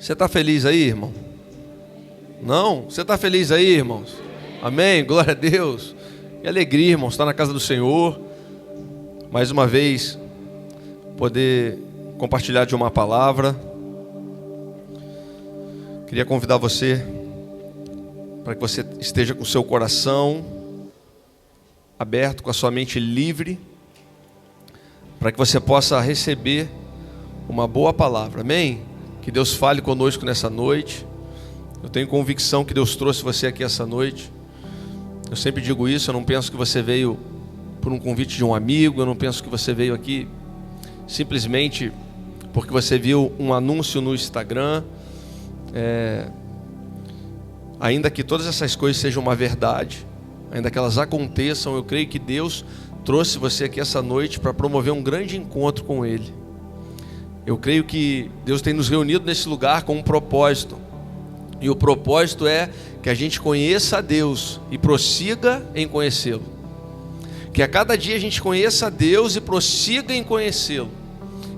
Você está feliz aí, irmão? Não? Você está feliz aí, irmãos? Amém? Glória a Deus. Que alegria, irmãos, estar na casa do Senhor. Mais uma vez, poder compartilhar de uma palavra. Queria convidar você para que você esteja com o seu coração aberto, com a sua mente livre, para que você possa receber uma boa palavra. Amém? Que Deus fale conosco nessa noite. Eu tenho convicção que Deus trouxe você aqui essa noite. Eu sempre digo isso, eu não penso que você veio por um convite de um amigo, eu não penso que você veio aqui simplesmente porque você viu um anúncio no Instagram. Ainda que todas essas coisas sejam uma verdade, ainda que elas aconteçam, eu creio que Deus trouxe você aqui essa noite para promover um grande encontro com Ele. Eu creio que Deus tem nos reunido nesse lugar com um propósito. E o propósito é que a gente conheça a Deus e prossiga em conhecê-lo. Que a cada dia a gente conheça a Deus e prossiga em conhecê-lo.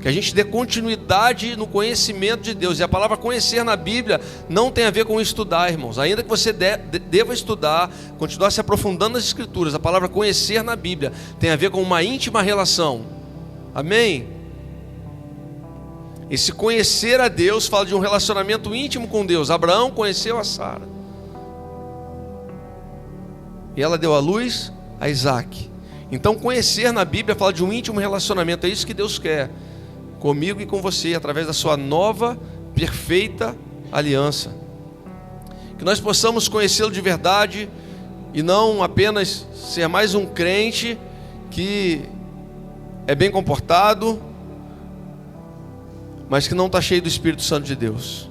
Que a gente dê continuidade no conhecimento de Deus. E a palavra conhecer na Bíblia não tem a ver com estudar, irmãos. Ainda que você deva estudar, continuar se aprofundando nas Escrituras, a palavra conhecer na Bíblia tem a ver com uma íntima relação. Amém? Esse conhecer a Deus fala de um relacionamento íntimo com Deus. Abraão conheceu a Sara. E ela deu à luz a Isaac. Então conhecer na Bíblia fala de um íntimo relacionamento. É isso que Deus quer comigo e com você, através da sua nova, perfeita aliança. Que nós possamos conhecê-lo de verdade e não apenas ser mais um crente que é bem comportado, mas que não está cheio do Espírito Santo de Deus.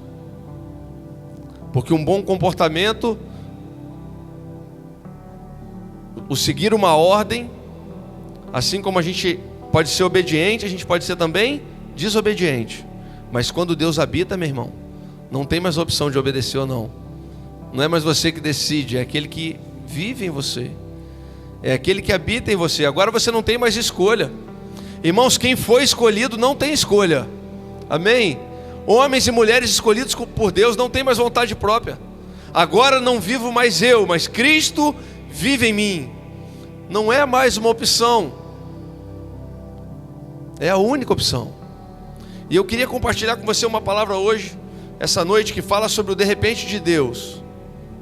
Porque um bom comportamento, o seguir uma ordem, assim como a gente pode ser obediente, a gente pode ser também desobediente. Mas quando Deus habita, meu irmão, não tem mais opção de obedecer ou não. Não é mais você que decide, é aquele que vive em você, é aquele que habita em você. Agora você não tem mais escolha. Irmãos, quem foi escolhido não tem escolha. Amém? Homens e mulheres escolhidos por Deus não têm mais vontade própria. Agora não vivo mais eu, mas Cristo vive em mim. Não é mais uma opção, é a única opção. E eu queria compartilhar com você uma palavra hoje, essa noite, que fala sobre o de repente de Deus.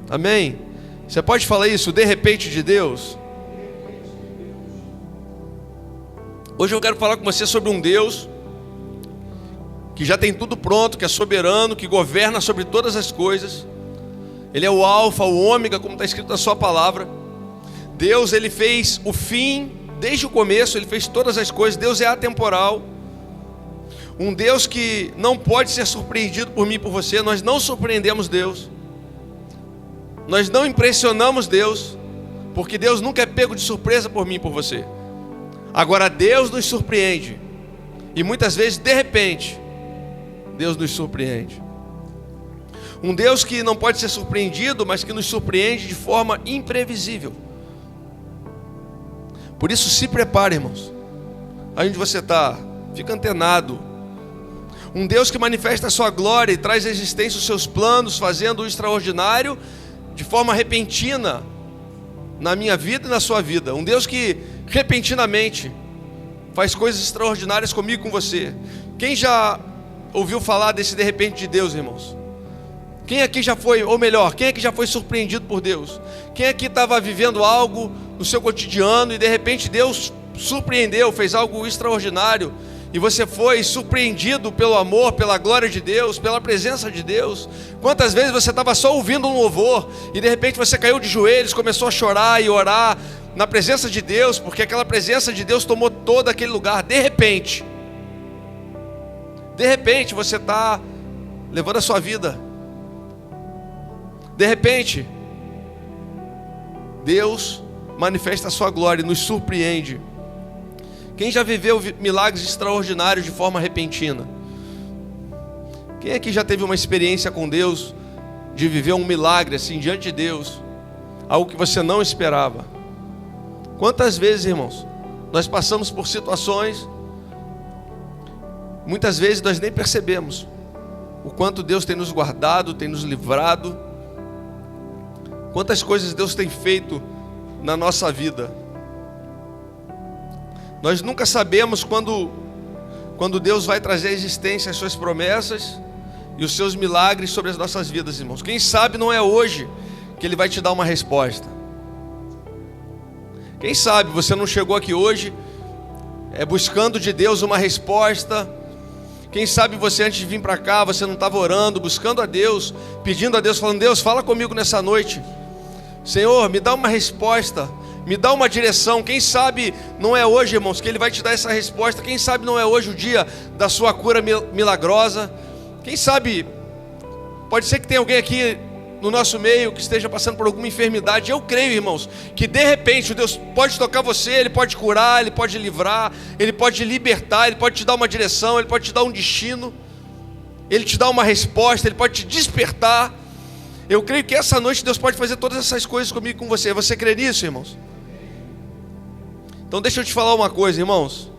Amém? Você pode falar isso, o de repente de Deus? Hoje eu quero falar com você sobre um Deus que já tem tudo pronto, que é soberano, que governa sobre todas as coisas. Ele é o alfa, o ômega, como está escrito na sua palavra. Deus, Ele fez o fim, desde o começo, Ele fez todas as coisas. Deus é atemporal. Um Deus que não pode ser surpreendido por mim e por você. Nós não surpreendemos Deus. Nós não impressionamos Deus, porque Deus nunca é pego de surpresa por mim e por você. Agora Deus nos surpreende. E muitas vezes, de repente, Deus nos surpreende. Um Deus que não pode ser surpreendido, mas que nos surpreende de forma imprevisível. Por isso, se prepare, irmãos. Aí onde você está, fica antenado. Um Deus que manifesta a sua glória e traz à existência os seus planos, fazendo o extraordinário de forma repentina na minha vida e na sua vida. Um Deus que repentinamente faz coisas extraordinárias comigo e com você. Quem já ouviu falar desse de repente de Deus, irmãos? Quem aqui já foi, ou melhor, quem aqui já foi surpreendido por Deus? Quem aqui estava vivendo algo no seu cotidiano e de repente Deus surpreendeu, fez algo extraordinário, e você foi surpreendido pelo amor, pela glória de Deus, pela presença de Deus? Quantas vezes você estava só ouvindo um louvor e de repente você caiu de joelhos, começou a chorar e orar na presença de Deus, porque aquela presença de Deus tomou todo aquele lugar? De repente você está levando a sua vida. De repente Deus manifesta a sua glória e nos surpreende. Quem já viveu milagres extraordinários de forma repentina? Quem aqui já teve uma experiência com Deus, de viver um milagre assim diante de Deus, algo que você não esperava? Quantas vezes, irmãos, nós passamos por situações, muitas vezes nós nem percebemos, o quanto Deus tem nos guardado, tem nos livrado, quantas coisas Deus tem feito na nossa vida. Nós nunca sabemos quando Deus vai trazer à existência as suas promessas e os seus milagres sobre as nossas vidas, irmãos. Quem sabe não é hoje que Ele vai te dar uma resposta. Quem sabe você não chegou aqui hoje buscando de Deus uma resposta. Quem sabe você, antes de vir para cá, você não estava orando, buscando a Deus, pedindo a Deus, falando: Deus, fala comigo nessa noite. Senhor, me dá uma resposta, me dá uma direção. Quem sabe não é hoje, irmãos, que Ele vai te dar essa resposta. Quem sabe não é hoje o dia da sua cura milagrosa. Quem sabe, pode ser que tenha alguém aqui no nosso meio que esteja passando por alguma enfermidade. Eu creio, irmãos, que de repente o Deus pode tocar você, Ele pode curar, Ele pode livrar, Ele pode libertar, Ele pode te dar uma direção, Ele pode te dar um destino, Ele te dá uma resposta, Ele pode te despertar. Eu creio que essa noite Deus pode fazer todas essas coisas comigo e com você. Você crê nisso, irmãos? Então deixa eu te falar uma coisa, irmãos.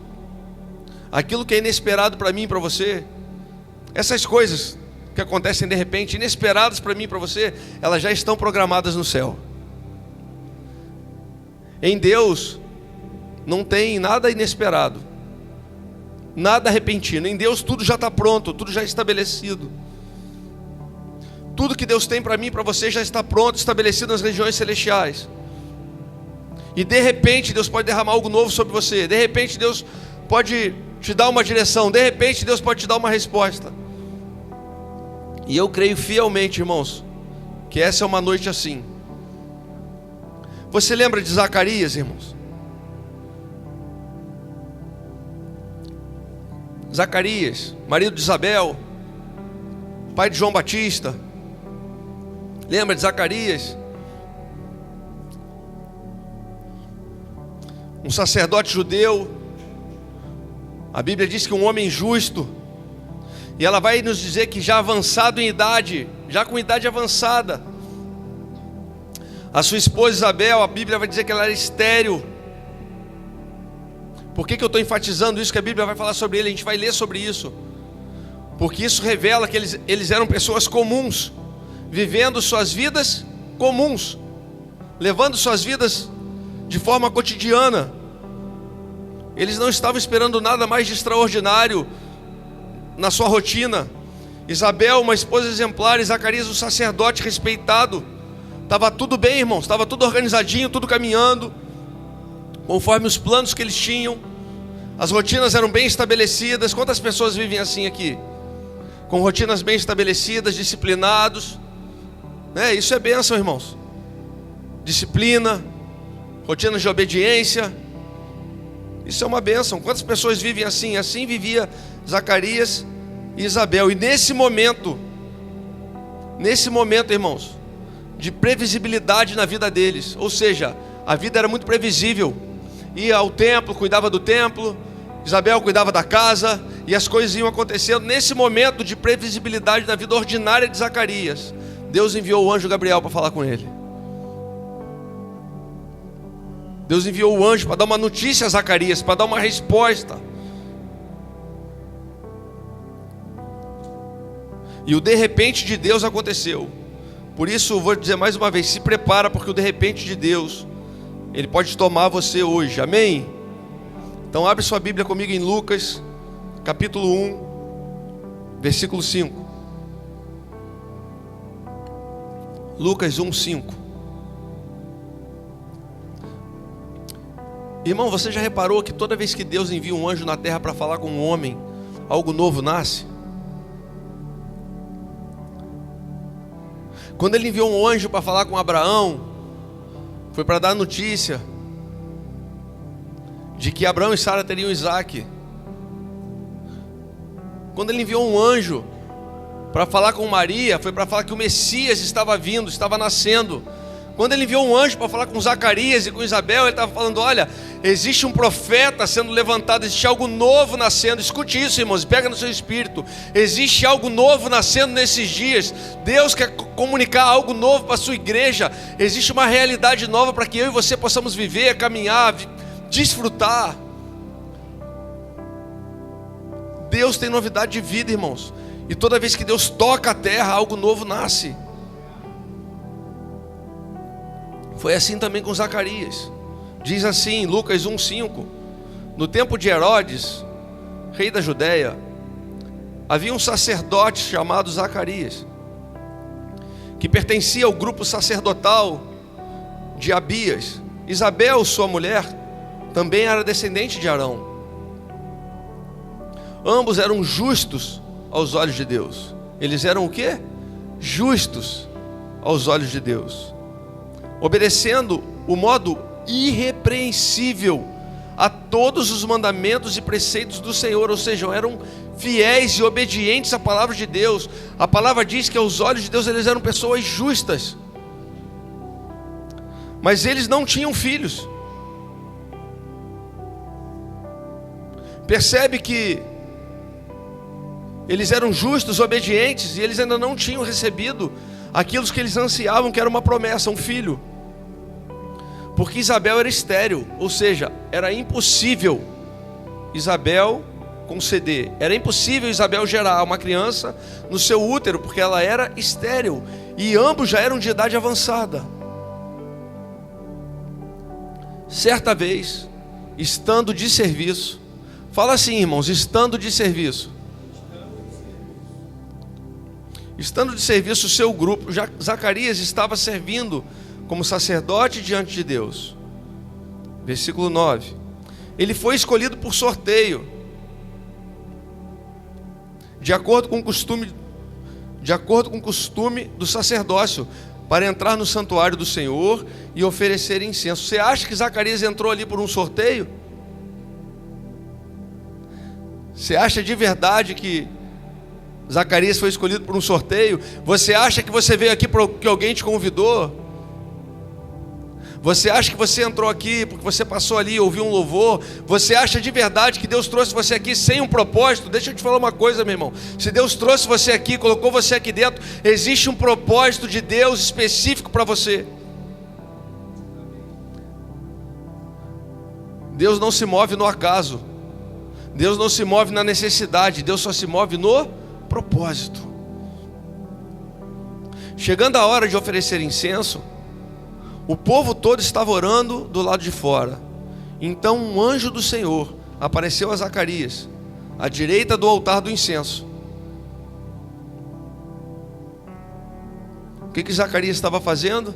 Aquilo que é inesperado para mim e para você, essas coisas que acontecem de repente, inesperadas para mim e para você, elas já estão programadas no céu. Em Deus não tem nada inesperado, nada repentino. Em Deus tudo já está pronto, tudo já é estabelecido. Tudo que Deus tem para mim e para você já está pronto, estabelecido nas regiões celestiais. E de repente Deus pode derramar algo novo sobre você. De repente Deus pode te dar uma direção. De repente Deus pode te dar uma resposta. E eu creio fielmente, irmãos, que essa é uma noite assim. Você lembra de Zacarias, irmãos? Zacarias, marido de Isabel, pai de João Batista. Lembra de Zacarias? Um sacerdote judeu. A Bíblia diz que um homem justo. E ela vai nos dizer que já avançado em idade, já com idade avançada, a sua esposa Isabel, a Bíblia vai dizer que ela era estéril. Por que eu estou enfatizando isso? Que a Bíblia vai falar sobre ele, a gente vai ler sobre isso. Porque isso revela que eles eram pessoas comuns, vivendo suas vidas comuns, levando suas vidas de forma cotidiana. Eles não estavam esperando nada mais de extraordinário na sua rotina. Isabel, uma esposa exemplar, e Zacarias, um sacerdote respeitado. Estava tudo bem, irmãos, estava tudo organizadinho, tudo caminhando conforme os planos que eles tinham. As rotinas eram bem estabelecidas. Quantas pessoas vivem assim aqui? Com rotinas bem estabelecidas, disciplinados, isso é bênção, irmãos. Disciplina, rotinas de obediência, isso é uma bênção. Quantas pessoas vivem assim? Assim vivia Zacarias e Isabel. E nesse momento, irmãos, de previsibilidade na vida deles, ou seja, a vida era muito previsível. Ia ao templo, cuidava do templo, Isabel cuidava da casa, e as coisas iam acontecendo. Nesse momento de previsibilidade na vida ordinária de Zacarias, Deus enviou o anjo Gabriel para falar com ele. Deus enviou o anjo para dar uma notícia a Zacarias, para dar uma resposta. E o de repente de Deus aconteceu. Por isso, vou dizer mais uma vez, se prepara, porque o de repente de Deus, Ele pode tomar você hoje, amém? Então abre sua Bíblia comigo em Lucas, capítulo 1, versículo 5. Lucas 1, 5. Irmão, você já reparou que toda vez que Deus envia um anjo na terra para falar com um homem, algo novo nasce? Quando Ele enviou um anjo para falar com Abraão, foi para dar notícia de que Abraão e Sara teriam Isaac. Quando Ele enviou um anjo para falar com Maria, foi para falar que o Messias estava vindo, estava nascendo. Quando Ele enviou um anjo para falar com Zacarias e com Isabel, Ele estava falando: olha, existe um profeta sendo levantado, existe algo novo nascendo. Escute isso, irmãos, pega no seu espírito. Existe algo novo nascendo nesses dias. Deus quer comunicar algo novo para a sua igreja. Existe uma realidade nova para que eu e você possamos viver, caminhar, desfrutar. Deus tem novidade de vida, irmãos. E toda vez que Deus toca a terra, algo novo nasce. Foi assim também com Zacarias. Diz assim, Lucas 1:5: no tempo de Herodes, rei da Judéia, havia um sacerdote chamado Zacarias, que pertencia ao grupo sacerdotal de Abias. Isabel, sua mulher, também era descendente de Arão. Ambos eram justos aos olhos de Deus. Eles eram o quê? Justos aos olhos de Deus, obedecendo o modo irrepreensível a todos os mandamentos e preceitos do Senhor. Ou seja, eram fiéis e obedientes à palavra de Deus. A palavra diz que aos olhos de Deus eles eram pessoas justas. Mas eles não tinham filhos. Percebe que eles eram justos, obedientes, e eles ainda não tinham recebido aquilo que eles ansiavam, que era uma promessa, um filho. Porque Isabel era estéril, ou seja, era impossível Isabel conceder. Era impossível Isabel gerar uma criança no seu útero, porque ela era estéril. E ambos já eram de idade avançada. Certa vez, estando de serviço, fala assim, irmãos, estando de serviço. Estando de serviço o seu grupo, Zacarias estava servindo como sacerdote diante de Deus. Versículo 9. Ele foi escolhido por sorteio, de acordo com o costume do sacerdócio, para entrar no santuário do Senhor e oferecer incenso. Você acha que Zacarias entrou ali por um sorteio? Você acha de verdade que Zacarias foi escolhido por um sorteio? Você acha que você veio aqui porque alguém te convidou? Você acha que você entrou aqui porque você passou ali e ouviu um louvor? Você acha de verdade que Deus trouxe você aqui sem um propósito? Deixa eu te falar uma coisa, meu irmão. Se Deus trouxe você aqui, colocou você aqui dentro, existe um propósito de Deus específico para você. Deus não se move no acaso. Deus não se move na necessidade. Deus só se move no propósito. Chegando a hora de oferecer incenso, o povo todo estava orando do lado de fora. Então um anjo do Senhor apareceu a Zacarias, à direita do altar do incenso. O que Zacarias estava fazendo?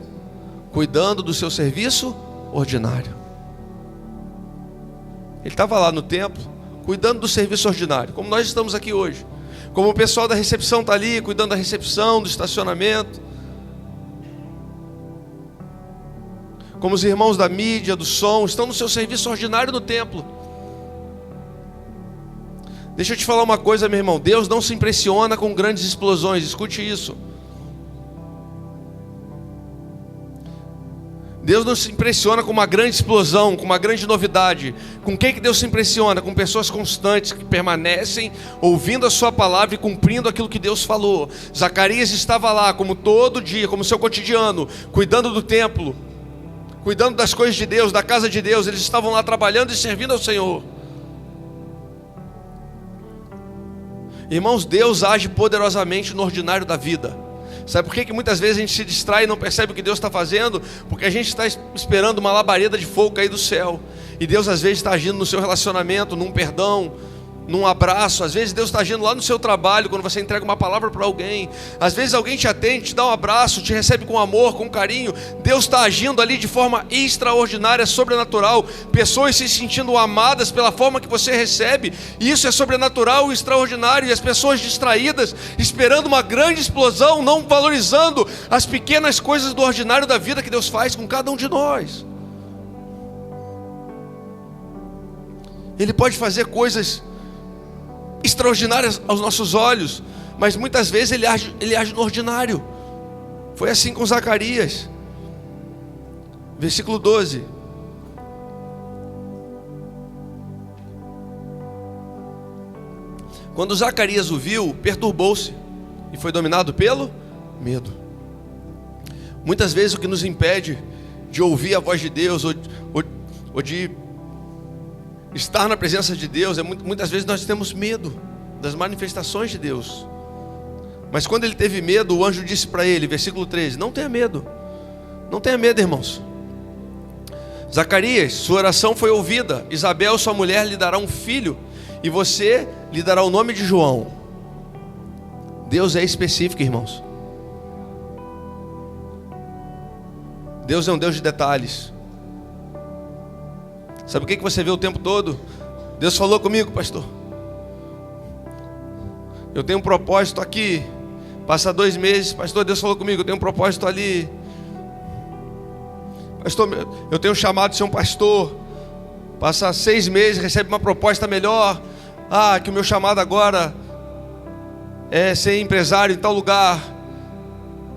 Cuidando do seu serviço ordinário. Ele estava lá no templo, cuidando do serviço ordinário, como nós estamos aqui hoje. Como o pessoal da recepção está ali, cuidando da recepção, do estacionamento. Como os irmãos da mídia, do som, estão no seu serviço ordinário no templo. Deixa eu te falar uma coisa, meu irmão. Deus não se impressiona com grandes explosões, escute isso. Deus não se impressiona com uma grande explosão, com uma grande novidade. Com quem que Deus se impressiona? Com pessoas constantes que permanecem ouvindo a sua palavra e cumprindo aquilo que Deus falou. Zacarias estava lá como todo dia, como seu cotidiano, cuidando do templo, cuidando das coisas de Deus, da casa de Deus. Eles estavam lá trabalhando e servindo ao Senhor. Irmãos, Deus age poderosamente no ordinário da vida. Sabe por que muitas vezes a gente se distrai e não percebe o que Deus está fazendo? Porque a gente está esperando uma labareda de fogo cair do céu. E Deus às vezes está agindo no seu relacionamento, num perdão, num abraço. Às vezes Deus está agindo lá no seu trabalho, quando você entrega uma palavra para alguém. Às vezes alguém te atende, te dá um abraço, te recebe com amor, com carinho. Deus está agindo ali de forma extraordinária, sobrenatural. Pessoas se sentindo amadas pela forma que você recebe. Isso é sobrenatural e extraordinário. E as pessoas distraídas, esperando uma grande explosão, não valorizando as pequenas coisas do ordinário da vida que Deus faz com cada um de nós. Ele pode fazer coisas extraordinárias aos nossos olhos, mas muitas vezes ele age no ordinário. Foi assim com Zacarias. Versículo 12. Quando Zacarias o viu, perturbou-se e foi dominado pelo medo. Muitas vezes o que nos impede de ouvir a voz de Deus ou de estar na presença de Deus muitas vezes nós temos medo das manifestações de Deus. Mas quando ele teve medo, o anjo disse para ele, versículo 13, não tenha medo. Não tenha medo, irmãos. Zacarias, sua oração foi ouvida. Isabel, sua mulher, lhe dará um filho, e você lhe dará o nome de João. Deus é específico, irmãos. Deus é um Deus de detalhes. Sabe o que você vê o tempo todo? Deus falou comigo, pastor. Eu tenho um propósito aqui. Passa 2 meses, pastor, Deus falou comigo, eu tenho um propósito ali. Pastor, eu tenho um chamado de ser um pastor. Passa 6 meses, recebe uma proposta melhor. Que o meu chamado agora é ser empresário em tal lugar.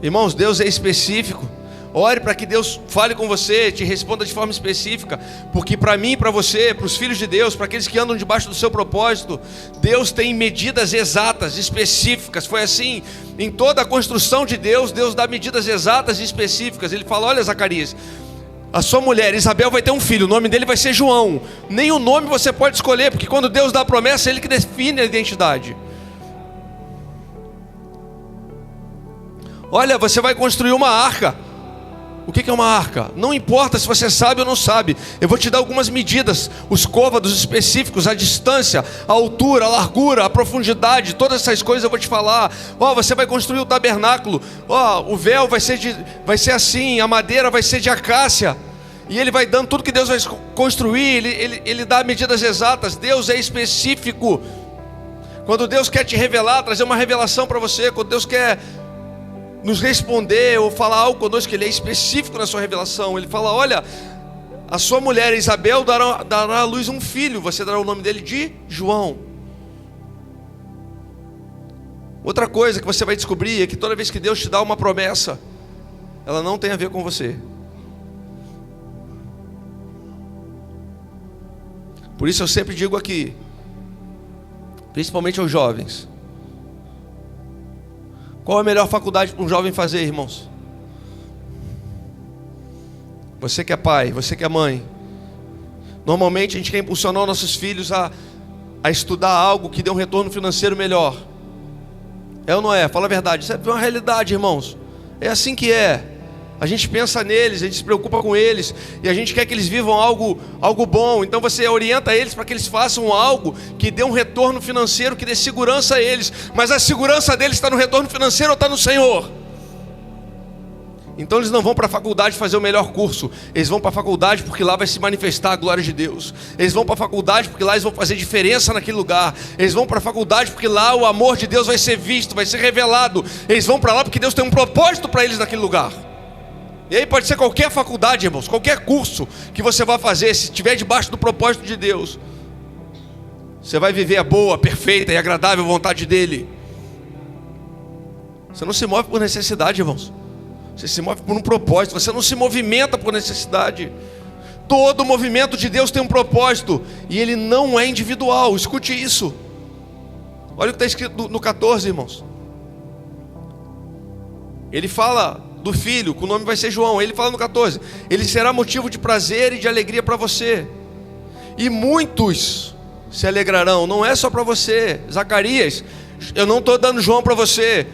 Irmãos, Deus é específico. Ore para que Deus fale com você, te responda de forma específica. Porque para mim, para você, para os filhos de Deus, para aqueles que andam debaixo do seu propósito, Deus tem medidas exatas, específicas. Foi assim em toda a construção de Deus. Deus dá medidas exatas e específicas. Ele fala, olha, Zacarias, a sua mulher, Isabel, vai ter um filho, o nome dele vai ser João. Nem o nome você pode escolher, porque quando Deus dá a promessa, é Ele que define a identidade. Olha, você vai construir uma arca. O que é uma arca? Não importa se você sabe ou não sabe. Eu vou te dar algumas medidas, os côvados específicos, a distância, a altura, a largura, a profundidade, todas essas coisas eu vou te falar. Você vai construir o tabernáculo. O véu vai ser assim, a madeira vai ser de acácia. E ele vai dando tudo que Deus vai construir, ele dá medidas exatas. Deus é específico. Quando Deus quer te revelar, trazer uma revelação para você, quando Deus quer nos responder ou falar algo conosco, Ele é específico na sua revelação. Ele fala, olha, a sua mulher Isabel dará à luz um filho, você dará o nome dele de João. Outra coisa que você vai descobrir é que toda vez que Deus te dá uma promessa, ela não tem a ver com você. Por isso eu sempre digo aqui, principalmente aos jovens, qual é a melhor faculdade para um jovem fazer, irmãos? Você que é pai, você que é mãe. Normalmente a gente quer impulsionar nossos filhos a estudar algo que dê um retorno financeiro melhor. É ou não é? Fala a verdade. Isso é uma realidade, irmãos. É assim que é. A gente pensa neles, a gente se preocupa com eles, e a gente quer que eles vivam algo bom. Então você orienta eles para que eles façam algo que dê um retorno financeiro, que dê segurança a eles. Mas a segurança deles está no retorno financeiro ou está no Senhor? Então eles não vão para a faculdade fazer o melhor curso. Eles vão para a faculdade porque lá vai se manifestar a glória de Deus. Eles vão para a faculdade porque lá eles vão fazer diferença naquele lugar. Eles vão para a faculdade porque lá o amor de Deus vai ser visto, vai ser revelado. Eles vão para lá porque Deus tem um propósito para eles naquele lugar. E aí pode ser qualquer faculdade, irmãos, qualquer curso que você vai fazer, se estiver debaixo do propósito de Deus, você vai viver a boa, perfeita e agradável vontade dEle. Você não se move por necessidade, irmãos. Você se move por um propósito. Você não se movimenta por necessidade. Todo movimento de Deus tem um propósito, e ele não é individual. Escute isso. Olha o que está escrito no 14, irmãos. Ele fala do filho, que o nome vai ser João. Ele fala no 14: ele será motivo de prazer e de alegria para você, e muitos se alegrarão. Não é só para você, Zacarias. Eu não estou dando João para você,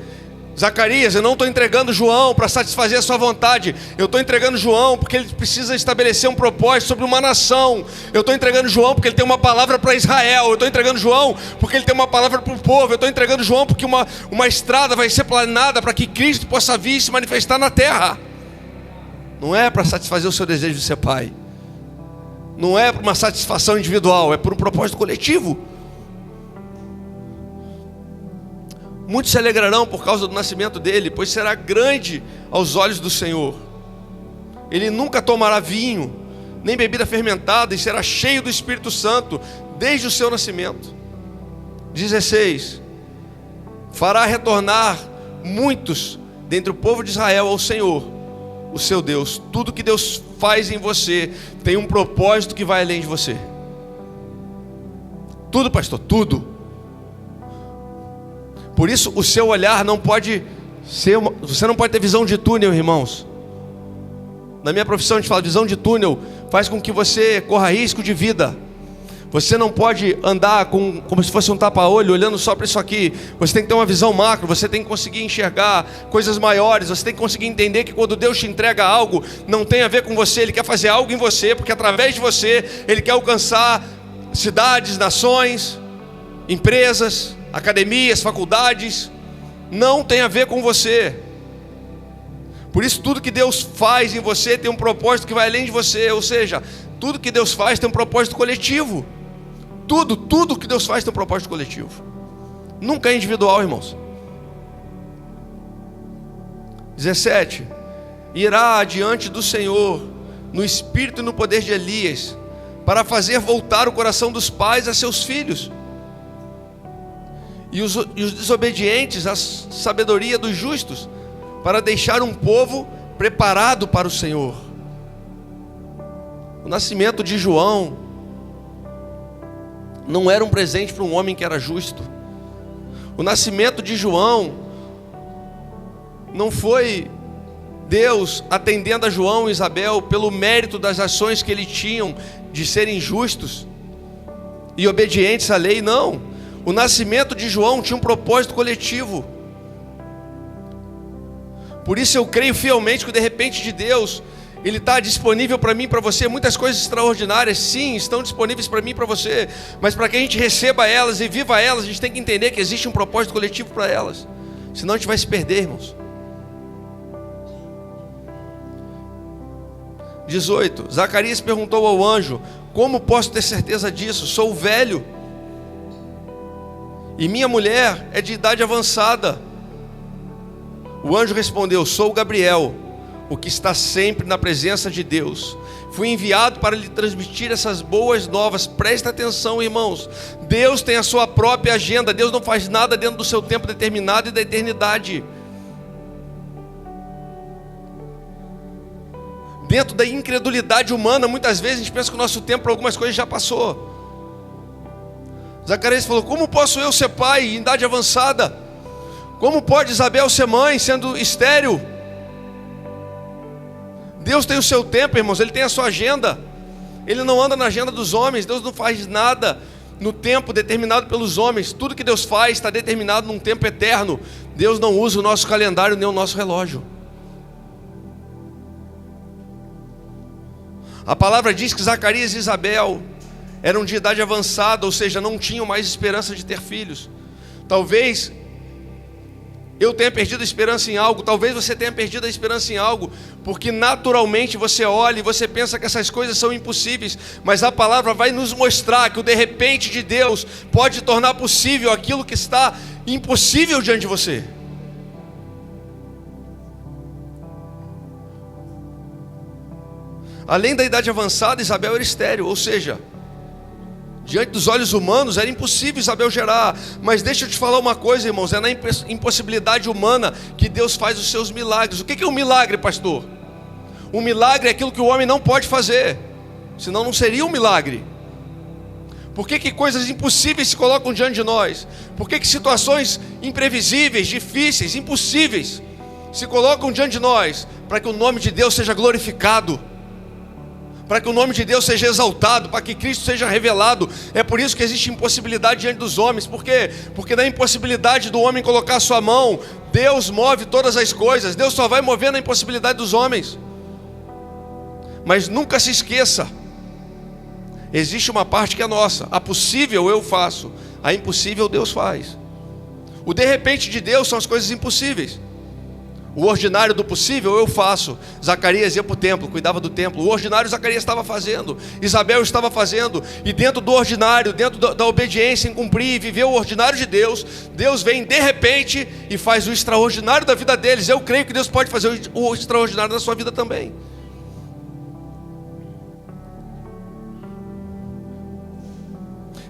Zacarias. Eu não estou entregando João para satisfazer a sua vontade. Eu estou entregando João porque ele precisa estabelecer um propósito sobre uma nação. Eu estou entregando João porque ele tem uma palavra para Israel. Eu estou entregando João porque ele tem uma palavra para o povo. Eu estou entregando João porque uma estrada vai ser planada para que Cristo possa vir e se manifestar na terra. Não é para satisfazer o seu desejo de ser pai. Não é para uma satisfação individual. É por um propósito coletivo. Muitos se alegrarão por causa do nascimento dele, pois será grande aos olhos do Senhor. Ele nunca tomará vinho, nem bebida fermentada, e será cheio do Espírito Santo desde o seu nascimento. 16. Fará retornar muitos dentre o povo de Israel ao Senhor, o seu Deus. Tudo que Deus faz em você tem um propósito que vai além de você. Tudo, pastor, tudo. Por isso o seu olhar não pode ser você não pode ter visão de túnel, irmãos. Na minha profissão a gente fala, visão de túnel faz com que você corra risco de vida. Você não pode andar como se fosse um tapa-olho, olhando só para isso aqui. Você tem que ter uma visão macro, você tem que conseguir enxergar coisas maiores. Você tem que conseguir entender que quando Deus te entrega algo, não tem a ver com você. Ele quer fazer algo em você, porque através de você, Ele quer alcançar cidades, nações, empresas, academias, faculdades. Não tem a ver com você. Por isso tudo que Deus faz em você tem um propósito que vai além de você. Ou seja, tudo que Deus faz tem um propósito coletivo. Tudo que Deus faz tem um propósito coletivo. Nunca é individual, irmãos. 17. Irá adiante do Senhor no espírito e no poder de Elias, para fazer voltar o coração dos pais a seus filhos, e os desobedientes à sabedoria dos justos, para deixar um povo preparado para o Senhor. O nascimento de João não era um presente para um homem que era justo. O nascimento de João não foi Deus atendendo a João e Isabel pelo mérito das ações que eles tinham de serem justos e obedientes à lei, não. O nascimento de João tinha um propósito coletivo. Por isso eu creio fielmente que de repente de Deus, Ele está disponível para mim e para você. Muitas coisas extraordinárias, sim, estão disponíveis para mim e para você. Mas para que a gente receba elas e viva elas, a gente tem que entender que existe um propósito coletivo para elas. Senão a gente vai se perder, irmãos. 18. Zacarias perguntou ao anjo: como posso ter certeza disso? Sou velho e minha mulher é de idade avançada. O anjo respondeu: sou Gabriel, o que está sempre na presença de Deus. Fui enviado para lhe transmitir essas boas novas. Presta atenção, irmãos. Deus tem a sua própria agenda. Deus não faz nada dentro do seu tempo determinado e da eternidade. Dentro da incredulidade humana, muitas vezes a gente pensa que o nosso tempo para algumas coisas já passou. Zacarias falou: como posso eu ser pai em idade avançada? Como pode Isabel ser mãe sendo estéril? Deus tem o seu tempo, irmãos. Ele tem a sua agenda. Ele não anda na agenda dos homens. Deus não faz nada no tempo determinado pelos homens. Tudo que Deus faz está determinado num tempo eterno. Deus não usa o nosso calendário nem o nosso relógio. A palavra diz que Zacarias e Isabel eram de idade avançada, ou seja, não tinham mais esperança de ter filhos. Talvez eu tenha perdido a esperança em algo, talvez você tenha perdido a esperança em algo, porque naturalmente você olha e você pensa que essas coisas são impossíveis, mas a palavra vai nos mostrar que o de repente de Deus pode tornar possível aquilo que está impossível diante de você. Além da idade avançada, Isabel era estéril, ou seja, diante dos olhos humanos era impossível Isabel gerar. Mas deixa eu te falar uma coisa, irmãos, é na impossibilidade humana que Deus faz os seus milagres. O que é um milagre, pastor? Um milagre é aquilo que o homem não pode fazer, senão não seria um milagre. Por que coisas impossíveis se colocam diante de nós? Por que situações imprevisíveis, difíceis, impossíveis se colocam diante de nós? Para que o nome de Deus seja glorificado, para que o nome de Deus seja exaltado, para que Cristo seja revelado. É por isso que existe impossibilidade diante dos homens. Por quê? Porque na impossibilidade do homem colocar a sua mão, Deus move todas as coisas. Deus só vai mover na impossibilidade dos homens. Mas nunca se esqueça, existe uma parte que é nossa. A possível eu faço, a impossível Deus faz. O de repente de Deus são as coisas impossíveis. O ordinário do possível eu faço. Zacarias ia para o templo, cuidava do templo. O ordinário Zacarias estava fazendo, Isabel estava fazendo. E dentro do ordinário, dentro da obediência em cumprir e viver o ordinário de Deus, Deus vem de repente e faz o extraordinário da vida deles. Eu creio que Deus pode fazer o extraordinário da sua vida também.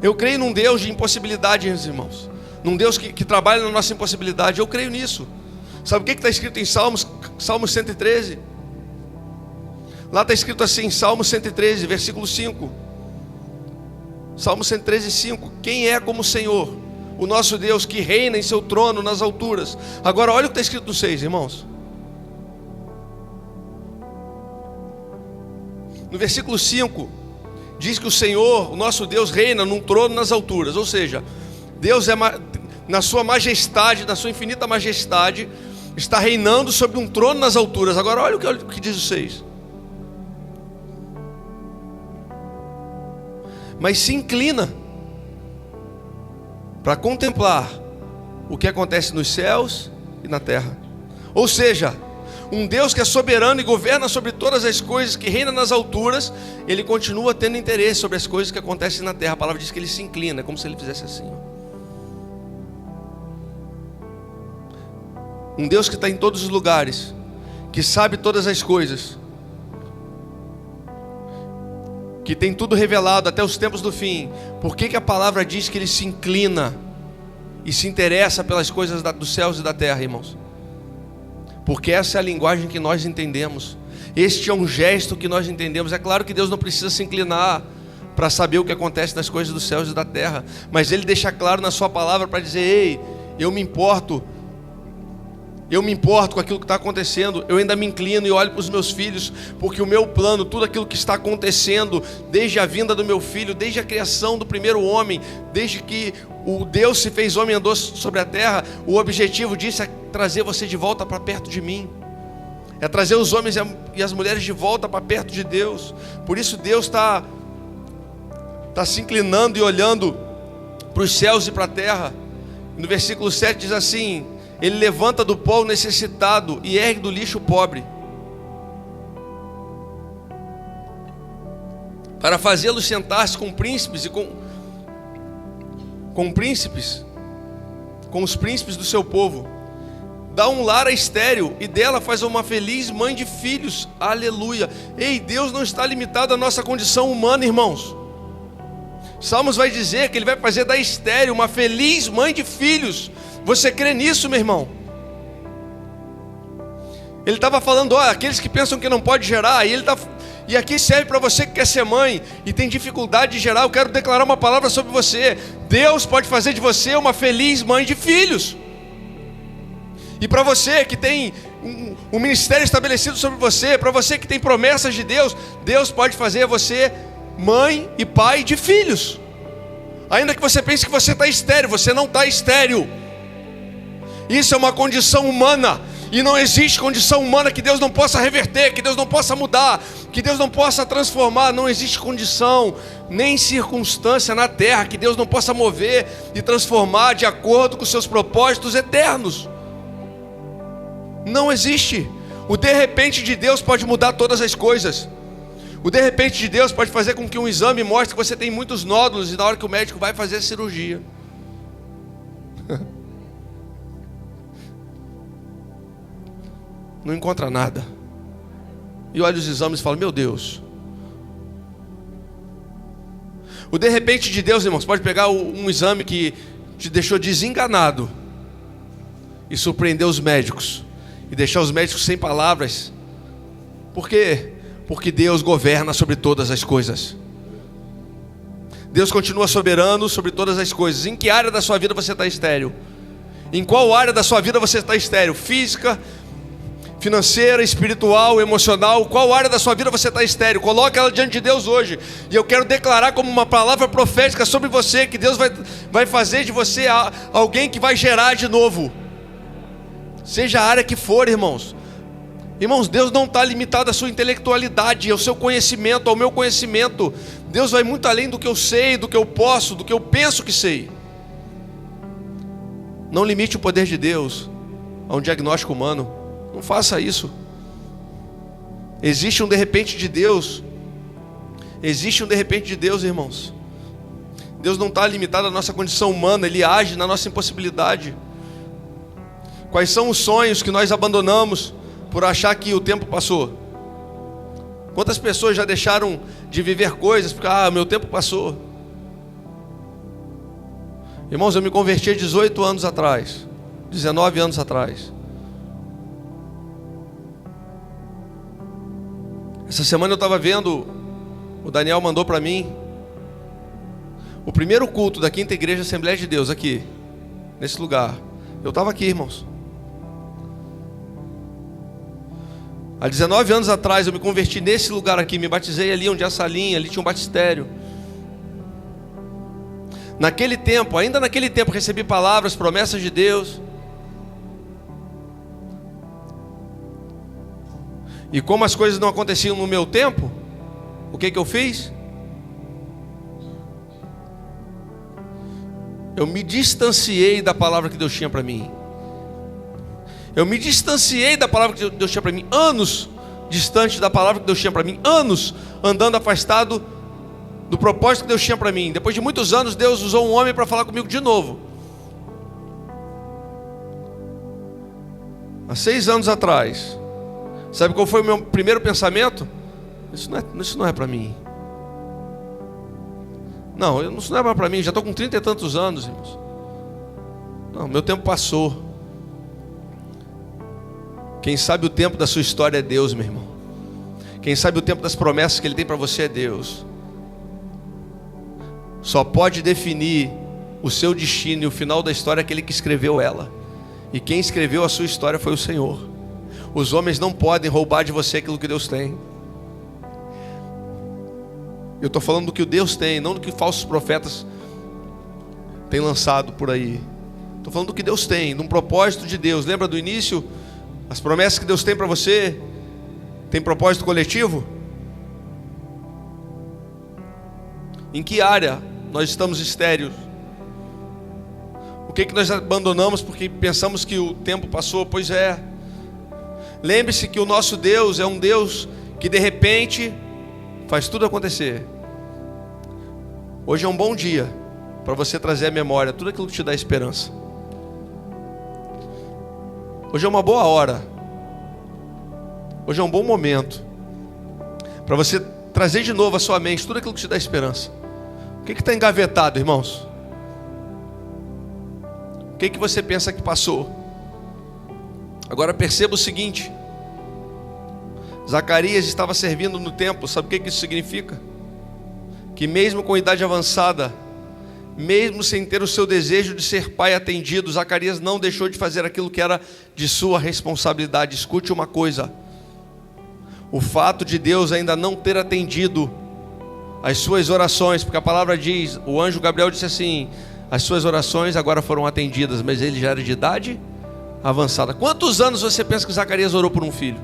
Eu creio num Deus de impossibilidade, meus irmãos. Num Deus que trabalha na nossa impossibilidade. Eu creio nisso. Sabe o que está escrito em Salmos 113? Lá está escrito assim, Salmo 113, versículo 5. Salmo 113, 5. Quem é como o Senhor, o nosso Deus, que reina em seu trono nas alturas? Agora olha o que está escrito no 6, irmãos. No versículo 5. diz que o Senhor, o nosso Deus, reina num trono nas alturas. Ou seja, Deus na sua majestade, na sua infinita majestade, está reinando sobre um trono nas alturas. Agora olha o que diz o 6. Mas se inclina para contemplar o que acontece nos céus e na terra. Ou seja, um Deus que é soberano e governa sobre todas as coisas, que reina nas alturas, Ele continua tendo interesse sobre as coisas que acontecem na terra. A palavra diz que Ele se inclina, é como se Ele fizesse assim. Um Deus que está em todos os lugares, que sabe todas as coisas, que tem tudo revelado até os tempos do fim. Por que a palavra diz que Ele se inclina e se interessa pelas coisas dos céus e da terra, irmãos? Porque essa é a linguagem que nós entendemos. Este é um gesto que nós entendemos. É claro que Deus não precisa se inclinar para saber o que acontece nas coisas dos céus e da terra, mas Ele deixa claro na sua palavra para dizer: ei, eu me importo com aquilo que está acontecendo. Eu ainda me inclino e olho para os meus filhos, porque o meu plano, tudo aquilo que está acontecendo, desde a vinda do meu filho, desde a criação do primeiro homem, desde que o Deus se fez homem e andou sobre a terra, o objetivo disso é trazer você de volta para perto de mim, é trazer os homens e as mulheres de volta para perto de Deus. Por isso Deus está se inclinando e olhando para os céus e para a terra. No versículo 7 diz assim: Ele levanta do pó o necessitado e ergue do lixo o pobre, para fazê-lo sentar-se com príncipes e com os príncipes do seu povo. Dá um lar a estéril e dela faz uma feliz mãe de filhos. Aleluia. Ei, Deus não está limitado à nossa condição humana, irmãos. Salmos vai dizer que Ele vai fazer da estéril uma feliz mãe de filhos. Você crê nisso, meu irmão? Ele estava falando, aqueles que pensam que não pode gerar, e aqui serve para você que quer ser mãe e tem dificuldade de gerar. Eu quero declarar uma palavra sobre você. Deus pode fazer de você uma feliz mãe de filhos. E para você que tem um ministério estabelecido sobre você, para você que tem promessas de Deus, Deus pode fazer você mãe e pai de filhos. Ainda que você pense que você está estéril, você não está estéril. Isso é uma condição humana, e não existe condição humana que Deus não possa reverter, que Deus não possa mudar, que Deus não possa transformar. Não existe condição, nem circunstância na terra que Deus não possa mover e transformar de acordo com os seus propósitos eternos. Não existe. O de repente de Deus pode mudar todas as coisas. O de repente de Deus pode fazer com que um exame mostre que você tem muitos nódulos, e na hora que o médico vai fazer a cirurgia, não encontra nada. E olha os exames e fala: meu Deus. O de repente de Deus, irmãos, pode pegar um exame que te deixou desenganado e surpreender os médicos, e deixar os médicos sem palavras. Por quê? Porque Deus governa sobre todas as coisas. Deus continua soberano sobre todas as coisas. Em que área da sua vida você está estéril? Em qual área da sua vida você está estéril? Física, financeira, espiritual, emocional? Qual área da sua vida você está estéril? Coloque ela diante de Deus hoje. E eu quero declarar como uma palavra profética sobre você, que Deus vai fazer de você alguém que vai gerar de novo. Seja a área que for, irmãos. Irmãos, Deus não está limitado à sua intelectualidade, ao seu conhecimento, ao meu conhecimento. Deus vai muito além do que eu sei, do que eu posso, do que eu penso que sei. Não limite o poder de Deus a um diagnóstico humano. Não faça isso. Existe um de repente de Deus. Existe um de repente de Deus, irmãos. Deus não está limitado à nossa condição humana. Ele age na nossa impossibilidade. Quais são os sonhos que nós abandonamos por achar que o tempo passou? Quantas pessoas já deixaram de viver coisas porque meu tempo passou? Irmãos, eu me converti há 18 anos atrás, 19 anos atrás. Essa semana eu estava vendo, o Daniel mandou para mim, o primeiro culto da Quinta Igreja Assembleia de Deus aqui, nesse lugar. Eu estava aqui, irmãos. Há 19 anos atrás eu me converti nesse lugar aqui, me batizei ali onde é a salinha, ali tinha um batistério. Naquele tempo, ainda naquele tempo, recebi palavras, promessas de Deus. E como as coisas não aconteciam no meu tempo, o que eu fiz? Eu me distanciei da palavra que Deus tinha para mim. Eu me distanciei da palavra que Deus tinha para mim. Anos distante da palavra que Deus tinha para mim. Anos andando afastado do propósito que Deus tinha para mim. Depois de muitos anos, Deus usou um homem para falar comigo de novo. Há 6 anos atrás. Sabe qual foi o meu primeiro pensamento? Isso não é para mim. Não, isso não é para mim. Já estou com 30 e tantos anos, irmãos. Não, meu tempo passou. Quem sabe o tempo da sua história é Deus, meu irmão. Quem sabe o tempo das promessas que Ele tem para você é Deus. Só pode definir o seu destino e o final da história aquele que escreveu ela. E quem escreveu a sua história foi o Senhor. Os homens não podem roubar de você aquilo que Deus tem. Eu estou falando do que Deus tem, não do que falsos profetas têm lançado por aí. Estou falando do que Deus tem, de um propósito de Deus. Lembra do início? As promessas que Deus tem para você tem propósito coletivo? Em que área nós estamos estéreos? O que nós abandonamos porque pensamos que o tempo passou? Pois é. Lembre-se que o nosso Deus é um Deus que de repente faz tudo acontecer. Hoje é um bom dia para você trazer à memória tudo aquilo que te dá esperança. Hoje é uma boa hora. Hoje é um bom momento para você trazer de novo à sua mente tudo aquilo que te dá esperança. O que está engavetado, irmãos? O que você pensa que passou? Agora perceba o seguinte: Zacarias estava servindo no templo. Sabe o que isso significa? Que mesmo com idade avançada, mesmo sem ter o seu desejo de ser pai atendido, Zacarias não deixou de fazer aquilo que era de sua responsabilidade. Escute uma coisa: o fato de Deus ainda não ter atendido as suas orações, porque a palavra diz, o anjo Gabriel disse assim: as suas orações agora foram atendidas, mas ele já era de idade avançada. Quantos anos você pensa que Zacarias orou por um filho?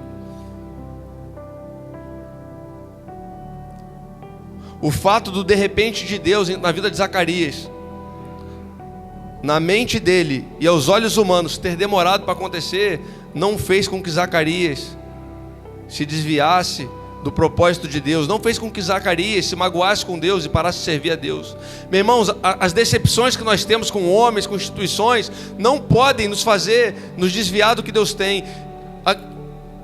O fato do de repente de Deus na vida de Zacarias, na mente dele e aos olhos humanos, ter demorado para acontecer, não fez com que Zacarias se desviasse do propósito de Deus, não fez com que Zacarias se magoasse com Deus e parasse de servir a Deus. Meus irmãos, as decepções que nós temos com homens, com instituições, não podem nos fazer nos desviar do que Deus tem.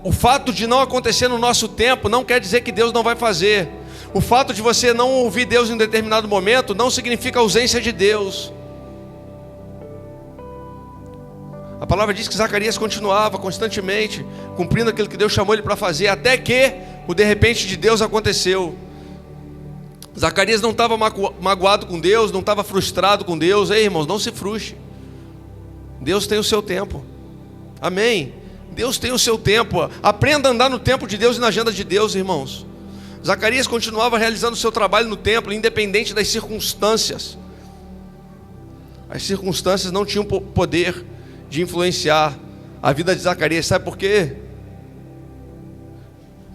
O fato de não acontecer no nosso tempo não quer dizer que Deus não vai fazer. O fato de você não ouvir Deus em determinado momento não significa ausência de Deus. A palavra diz que Zacarias continuava constantemente cumprindo aquilo que Deus chamou ele para fazer, até que o de repente de Deus aconteceu. Zacarias não estava magoado com Deus, não estava frustrado com Deus. Ei, irmãos, não se frustre. Deus tem o seu tempo. Amém? Deus tem o seu tempo. Aprenda a andar no tempo de Deus e na agenda de Deus, irmãos. Zacarias continuava realizando o seu trabalho no templo, independente das circunstâncias. As circunstâncias não tinham poder de influenciar a vida de Zacarias. Sabe por quê?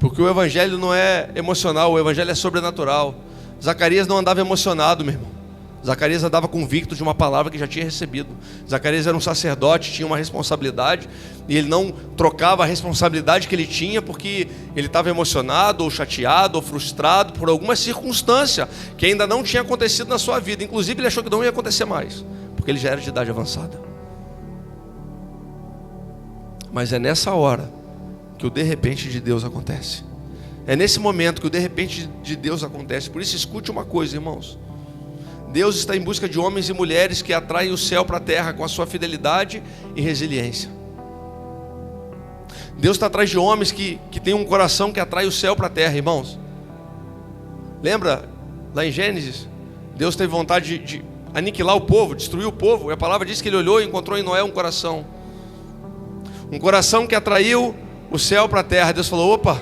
Porque o evangelho não é emocional, o evangelho é sobrenatural. Zacarias não andava emocionado, meu irmão. Zacarias andava convicto de uma palavra que já tinha recebido. Zacarias era um sacerdote, tinha uma responsabilidade, e ele não trocava a responsabilidade que ele tinha porque ele estava emocionado, ou chateado, ou frustrado por alguma circunstância que ainda não tinha acontecido na sua vida. Inclusive ele achou que não ia acontecer mais, porque ele já era de idade avançada. Mas é nessa hora que o de repente de Deus acontece. É nesse momento que o de repente de Deus acontece. Por isso, escute uma coisa, irmãos: Deus está em busca de homens e mulheres que atraem o céu para a terra com a sua fidelidade e resiliência. Deus está atrás de homens que têm um coração que atrai o céu para a terra, irmãos. Lembra lá em Gênesis? Deus teve vontade de aniquilar o povo, destruir o povo, e a palavra diz que ele olhou e encontrou em Noé um coração que atraiu o céu para a terra. Deus falou: opa,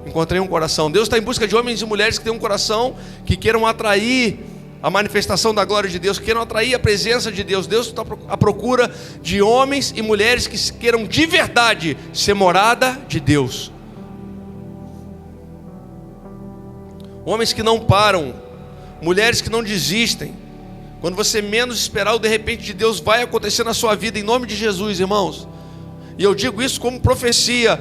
encontrei um coração. Deus está em busca de homens e mulheres que têm um coração, que queiram atrair a manifestação da glória de Deus, que queiram atrair a presença de Deus. Deus está à procura de homens e mulheres que queiram de verdade ser morada de Deus. Homens que não param, mulheres que não desistem. Quando você menos esperar, o de repente de Deus vai acontecer na sua vida, em nome de Jesus, irmãos. E eu digo isso como profecia.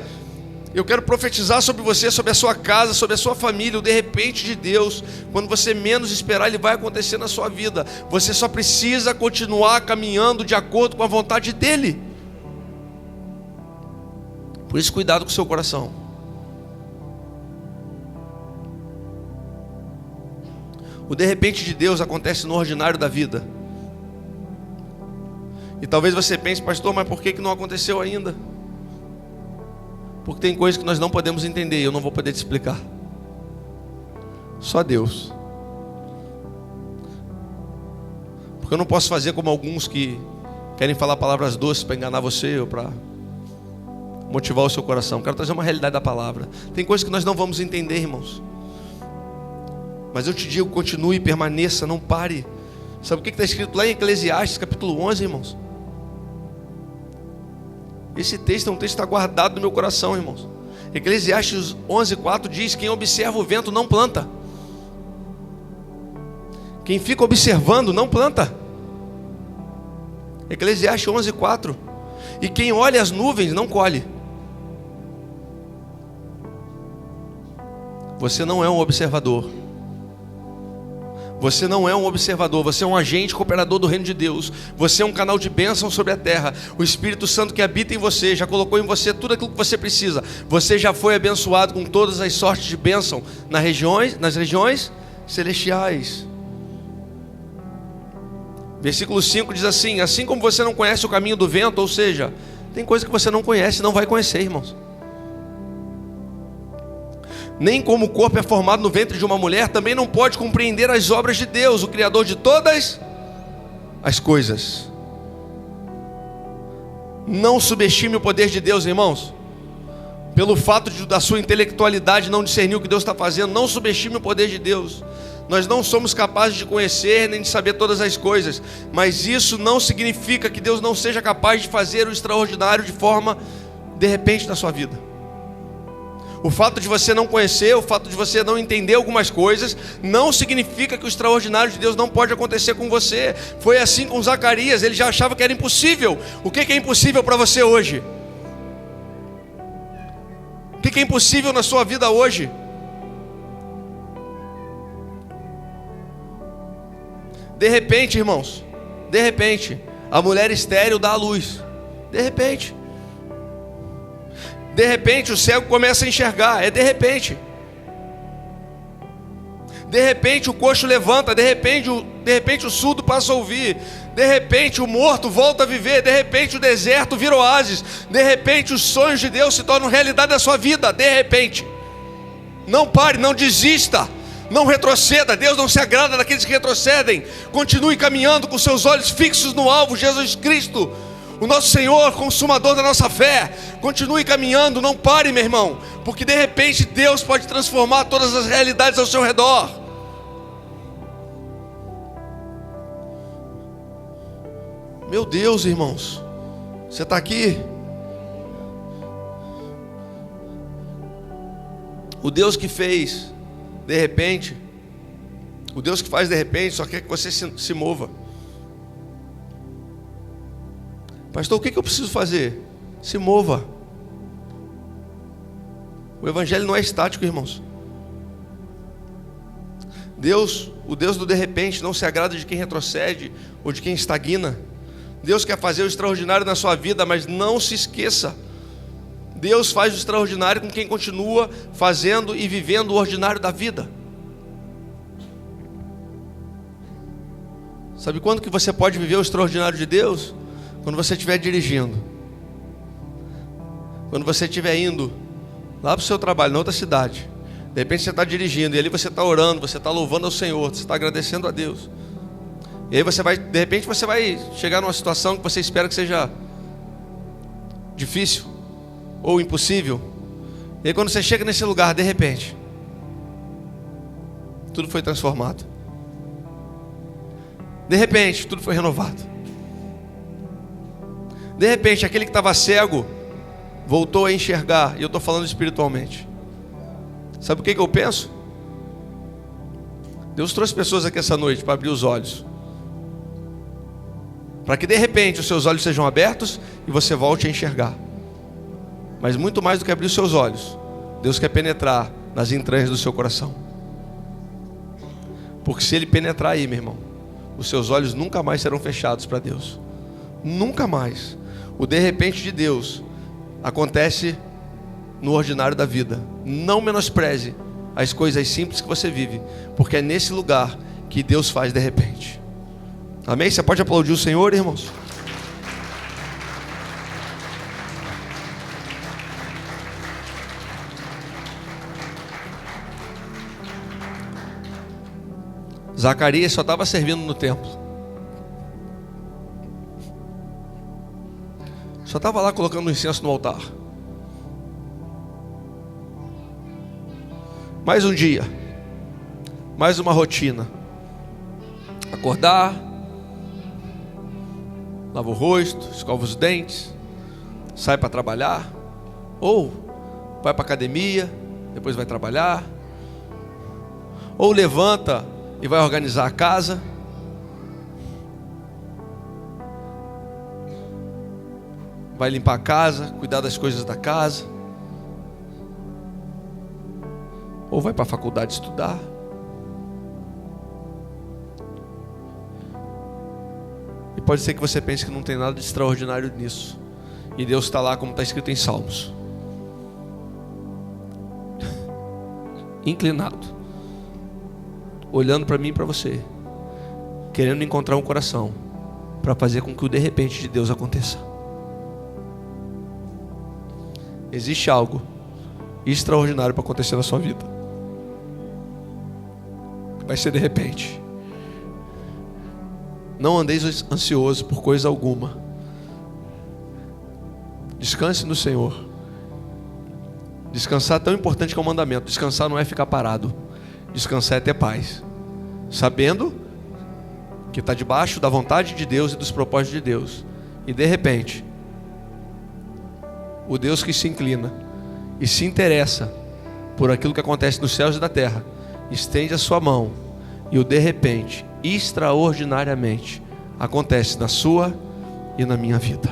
Eu quero profetizar sobre você, sobre a sua casa, sobre a sua família. O de repente de Deus, quando você menos esperar, ele vai acontecer na sua vida. Você só precisa continuar caminhando de acordo com a vontade dele. Por isso, cuidado com o seu coração. O de repente de Deus acontece no ordinário da vida. E talvez você pense: pastor, mas por que não aconteceu ainda? Porque tem coisas que nós não podemos entender e eu não vou poder te explicar. Só Deus. Porque eu não posso fazer como alguns que querem falar palavras doces para enganar você ou para motivar o seu coração. Eu quero trazer uma realidade da palavra. Tem coisas que nós não vamos entender, irmãos. Mas eu te digo, continue, permaneça, não pare. Sabe o que está escrito lá em Eclesiastes capítulo 11, irmãos? Esse texto é um texto que está guardado no meu coração, irmãos. Eclesiastes 11:4 diz: quem observa o vento não planta. Quem fica observando não planta. Eclesiastes 11:4. E quem olha as nuvens não colhe. Você não é um observador. Você não é um observador, você é um agente cooperador do reino de Deus. Você é um canal de bênção sobre a terra. O Espírito Santo que habita em você já colocou em você tudo aquilo que você precisa. Você já foi abençoado com todas as sortes de bênção nas regiões celestiais. Versículo 5 diz assim: assim como você não conhece o caminho do vento, ou seja, tem coisa que você não conhece e não vai conhecer, irmãos. Nem como o corpo é formado no ventre de uma mulher, também não pode compreender as obras de Deus, o Criador de todas as coisas. Não subestime o poder de Deus, irmãos. Pelo fato da sua intelectualidade não discernir o que Deus está fazendo, não subestime o poder de Deus. Nós não somos capazes de conhecer nem de saber todas as coisas, mas isso não significa que Deus não seja capaz de fazer o extraordinário de forma de repente na sua vida. O fato de você não conhecer, o fato de você não entender algumas coisas, não significa que o extraordinário de Deus não pode acontecer com você. Foi assim com Zacarias, ele já achava que era impossível. O que é impossível para você hoje? O que é impossível na sua vida hoje? De repente, irmãos, de repente, a mulher estéril dá à luz. De repente. De repente o cego começa a enxergar, é de repente. De repente o coxo levanta, de repente o surdo passa a ouvir. De repente o morto volta a viver, de repente o deserto vira oásis. De repente os sonhos de Deus se tornam realidade da sua vida, de repente. Não pare, não desista, não retroceda. Deus não se agrada daqueles que retrocedem. Continue caminhando com seus olhos fixos no alvo, Jesus Cristo, o nosso Senhor, consumador da nossa fé. Continue caminhando, não pare, meu irmão, porque de repente Deus pode transformar todas as realidades ao seu redor. Meu Deus, irmãos, você está aqui? O Deus que fez de repente, o Deus que faz de repente, só quer que você se mova. Pastor, o que eu preciso fazer? Se mova. O evangelho não é estático, irmãos. Deus, o Deus do de repente, não se agrada de quem retrocede ou de quem estagna. Deus quer fazer o extraordinário na sua vida, mas não se esqueça, Deus faz o extraordinário com quem continua fazendo e vivendo o ordinário da vida. Sabe quando que você pode viver o extraordinário de Deus? Quando você estiver dirigindo, quando você estiver indo lá para o seu trabalho, na outra cidade. De repente você está dirigindo e ali você está orando, você está louvando ao Senhor, você está agradecendo a Deus. E aí você vai, de repente você vai chegar numa situação que você espera que seja difícil. ou impossível. E aí quando você chega nesse lugar, de repente, tudo foi transformado. De repente, tudo foi renovado. De repente, aquele que estava cego voltou a enxergar. E eu estou falando espiritualmente. Sabe o que eu penso? Deus trouxe pessoas aqui essa noite para abrir os olhos, para que de repente os seus olhos sejam abertos e você volte a enxergar. Mas muito mais do que abrir os seus olhos, Deus quer penetrar nas entranhas do seu coração. Porque se Ele penetrar aí, meu irmão, os seus olhos nunca mais serão fechados para Deus. Nunca mais. O de repente de Deus acontece no ordinário da vida. Não menospreze as coisas simples que você vive, porque é nesse lugar que Deus faz de repente. Amém? Você pode aplaudir o Senhor, irmãos? Zacarias só estava servindo no templo. Só estava lá colocando o incenso no altar. Mais um dia, mais uma rotina. Acordar, lava o rosto, escova os dentes, sai para trabalhar, ou vai para a academia, depois vai trabalhar, ou levanta e vai organizar a casa, vai limpar a casa, cuidar das coisas da casa, ou vai para a faculdade estudar. E pode ser que você pense que não tem nada de extraordinário nisso, e Deus está lá como está escrito em Salmos, inclinado, olhando para mim e para você, querendo encontrar um coração para fazer com que o de repente de Deus aconteça. Existe algo extraordinário para acontecer na sua vida. Vai ser de repente. Não andeis ansioso por coisa alguma. Descanse no Senhor. Descansar é tão importante que é um mandamento. Descansar não é ficar parado. Descansar é ter paz, sabendo que está debaixo da vontade de Deus e dos propósitos de Deus. E de repente, o Deus que se inclina e se interessa por aquilo que acontece nos céus e da terra, estende a sua mão, e o de repente, extraordinariamente, acontece na sua e na minha vida.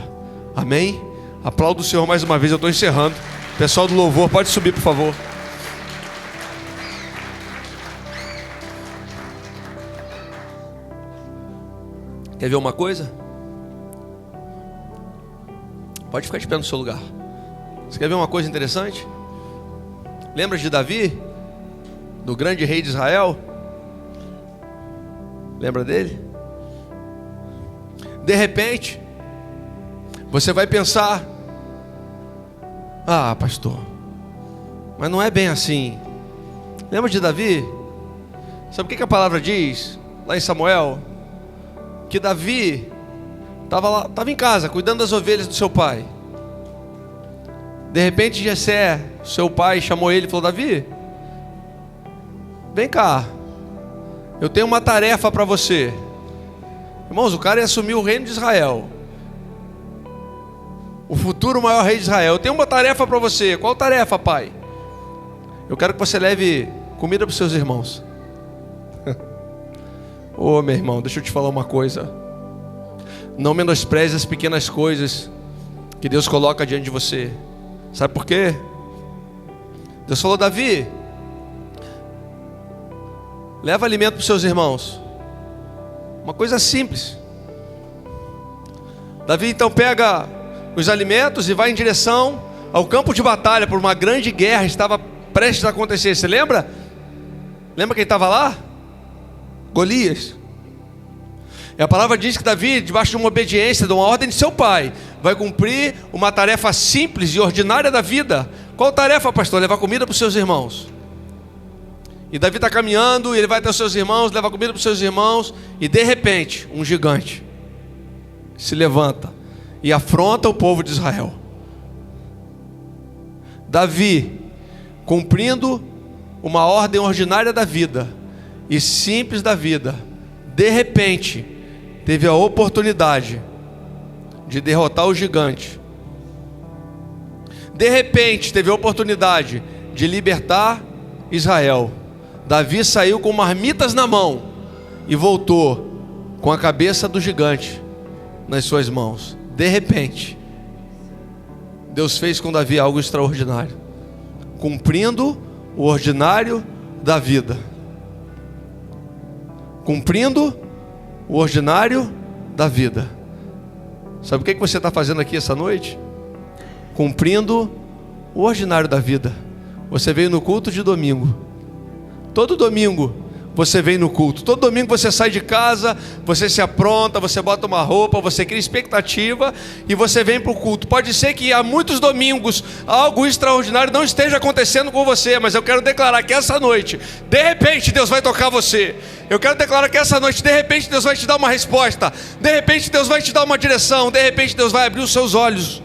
Amém? Aplaudo o Senhor mais uma vez. Eu estou encerrando. Pessoal do louvor, pode subir, por favor. Quer ver uma coisa? Pode ficar de pé no seu lugar. Você quer ver uma coisa interessante? Lembra de Davi? Do grande rei de Israel? Lembra dele? De repente, você vai pensar: ah, pastor, mas não é bem assim. Lembra de Davi? Sabe o que a palavra diz lá em Samuel? Que Davi estava em casa, cuidando das ovelhas do seu pai. De repente Jessé, seu pai, chamou ele e falou: Davi, vem cá, eu tenho uma tarefa para você. Irmãos, o cara ia assumir o reino de Israel, o futuro maior rei de Israel. Eu tenho uma tarefa para você. Qual tarefa, pai? Eu quero que você leve comida para os seus irmãos. Ô, meu irmão, deixa eu te falar uma coisa. Não menospreze as pequenas coisas que Deus coloca diante de você. Sabe por quê? Deus falou: Davi, leva alimento para os seus irmãos. Uma coisa simples. Davi então pega os alimentos e vai em direção ao campo de batalha, por uma grande guerra estava prestes a acontecer. Você lembra? Lembra quem estava lá? Golias. E a palavra diz que Davi, debaixo de uma obediência, de uma ordem de seu pai, vai cumprir uma tarefa simples e ordinária da vida. Qual tarefa, pastor? Levar comida para os seus irmãos. E Davi está caminhando, e ele vai até os seus irmãos, leva comida para os seus irmãos, e de repente, um gigante se levanta e afronta o povo de Israel. Davi, cumprindo uma ordem ordinária da vida e simples da vida, de repente teve a oportunidade de derrotar o gigante. De repente teve a oportunidade de libertar Israel. Davi saiu com marmitas na mão e voltou com a cabeça do gigante nas suas mãos. De repente, Deus fez com Davi algo extraordinário, cumprindo o ordinário da vida. Cumprindo o ordinário da vida. Sabe o que você está fazendo aqui essa noite? Cumprindo o ordinário da vida. Você veio no culto de domingo. Todo domingo você vem no culto. Todo domingo você sai de casa, você se apronta, você bota uma roupa, você cria expectativa e você vem para o culto. Pode ser que há muitos domingos algo extraordinário não esteja acontecendo com você, mas eu quero declarar que essa noite, de repente, Deus vai tocar você. Eu quero declarar que essa noite, de repente, Deus vai te dar uma resposta. De repente, Deus vai te dar uma direção. De repente, Deus vai abrir os seus olhos.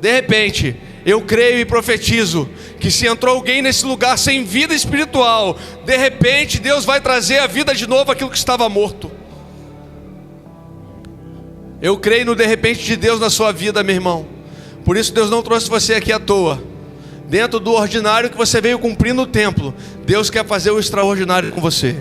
De repente, eu creio e profetizo que se entrou alguém nesse lugar sem vida espiritual, de repente Deus vai trazer à vida de novo aquilo que estava morto. Eu creio no de repente de Deus na sua vida, meu irmão. Por isso Deus não trouxe você aqui à toa. Dentro do ordinário que você veio cumprir no templo, Deus quer fazer o extraordinário com você.